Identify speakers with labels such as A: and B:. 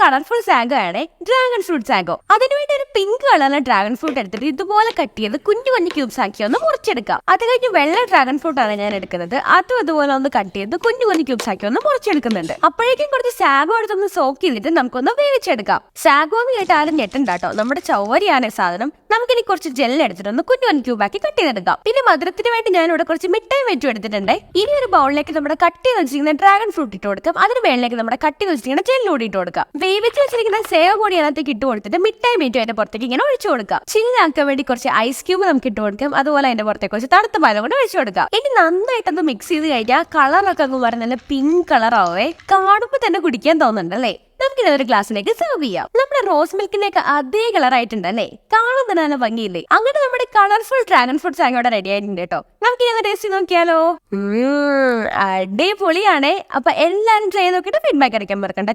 A: Colourful sago ആണ് dragon fruit sago. അതിനുവേണ്ടി ഒരു പിങ്ക് കളറിലെ ഡ്രാഗൺ ഫ്രൂട്ട് എടുത്തിട്ട് ഇതുപോലെ കട്ട് ചെയ്ത് കുഞ്ഞു കുഞ്ഞു ക്യൂബ്സ് ആക്കി ഒന്ന് മുറിച്ചെടുക്കാം. അത് കഴിഞ്ഞ് വെള്ള ഡ്രാഗൺ ഫ്രൂട്ട് ആണ് ഞാൻ എടുക്കുന്നത്. അതും അതുപോലെ ഒന്ന് കട്ട് ചെയ്ത് കുഞ്ഞു കുഞ്ഞു ക്യൂബ്സ് ആക്കി ഒന്ന് മുറിച്ചെടുക്കുന്നുണ്ട്. അപ്പോഴേക്കും കുറച്ച് സാഗോ എടുത്തൊന്ന് സോക്ക് ചെയ്തിട്ട് നമുക്കൊന്ന് വേവിച്ചെടുക്കാം. സാഗോ എന്ന് കേട്ട് ആരും ഞെട്ടണ്ടാട്ടോ, നമ്മുടെ ചവരിയാണ് സാധനം. നമുക്കിനി കുറച്ച് ജെല്ല് എടുത്തിട്ട് ഒന്ന് കുഞ്ഞു കുഞ്ഞു ക്യൂബാക്കി കട്ട് ചെയ്തെടുക്കാം. പിന്നെ മധുരത്തിന് വേണ്ടി ഞാൻ ഇവിടെ കുറച്ച് മിഠായി വെച്ചു എടുത്തിട്ടുണ്ട്. ഇനി ഒരു ബൗളിലേക്ക് നമ്മുടെ കട്ട് ചെയ്ത് വെച്ചിരിക്കുന്ന ഡ്രാഗൺ ഫ്രൂട്ട് ഇട്ട് കൊടുക്കാം. അതിന് മേളിലേക്ക് നമ്മുടെ കട്ട് ചെയ്ത് വെച്ചിരിക്കുന്ന ജെല്ലൂടി ഇട്ട് കൊടുക്കാം. വേവിച്ച് വെച്ചിരിക്കുന്ന സേവ് കൂടി അതിനകത്തേക്ക് ഇട്ട് കൊടുത്തിട്ട് മിഠായി മീറ്റും അതിന്റെ പുറത്തേക്ക് ഇങ്ങനെ ഒഴിച്ചു കൊടുക്കാം. ചില്ലാക്കാൻ വേണ്ടി കുറച്ച് ഐസ് ക്യൂബ് നമുക്ക് ഇട്ട് കൊടുക്കാം. അതുപോലെ അതിന്റെ പുറത്തേക്ക് കുറച്ച് തണുത്ത പാലം കൊണ്ട് ഒഴിച്ചു കൊടുക്കാം. ഇനി നന്നായിട്ടൊന്ന് മിക്സ് ചെയ്ത് കഴിഞ്ഞാൽ കളറൊക്കെ അങ്ങ് പറഞ്ഞ നല്ല പിങ്ക് കളറാവേ, കാണുമ്പോൾ തന്നെ കുടിക്കാൻ തോന്നുന്നുണ്ടല്ലേ. നമുക്കിത് ഒരു ഗ്ലാസ്സിലേക്ക് സെർവ് ചെയ്യാം. നമ്മുടെ റോസ് മിൽക്കിലേക്ക് അതേ കളർ ആയിട്ടുണ്ടല്ലേ, കാണാൻ തന്നെ നല്ല ഭംഗിയില്ലേ. അങ്ങനെ നമ്മുടെ colourful dragon fruit sago ready ആയിട്ടുണ്ട് കേട്ടോ. നമുക്ക് ഇനി ടേസ്റ്റ് നോക്കിയാലോ. അടിപൊളിയാണേ. അപ്പൊ എല്ലാരും ട്രൈ നോക്കിയിട്ട് ഫീഡ്ബാക്ക് അറിയിക്കാൻ മറക്കണ്ട.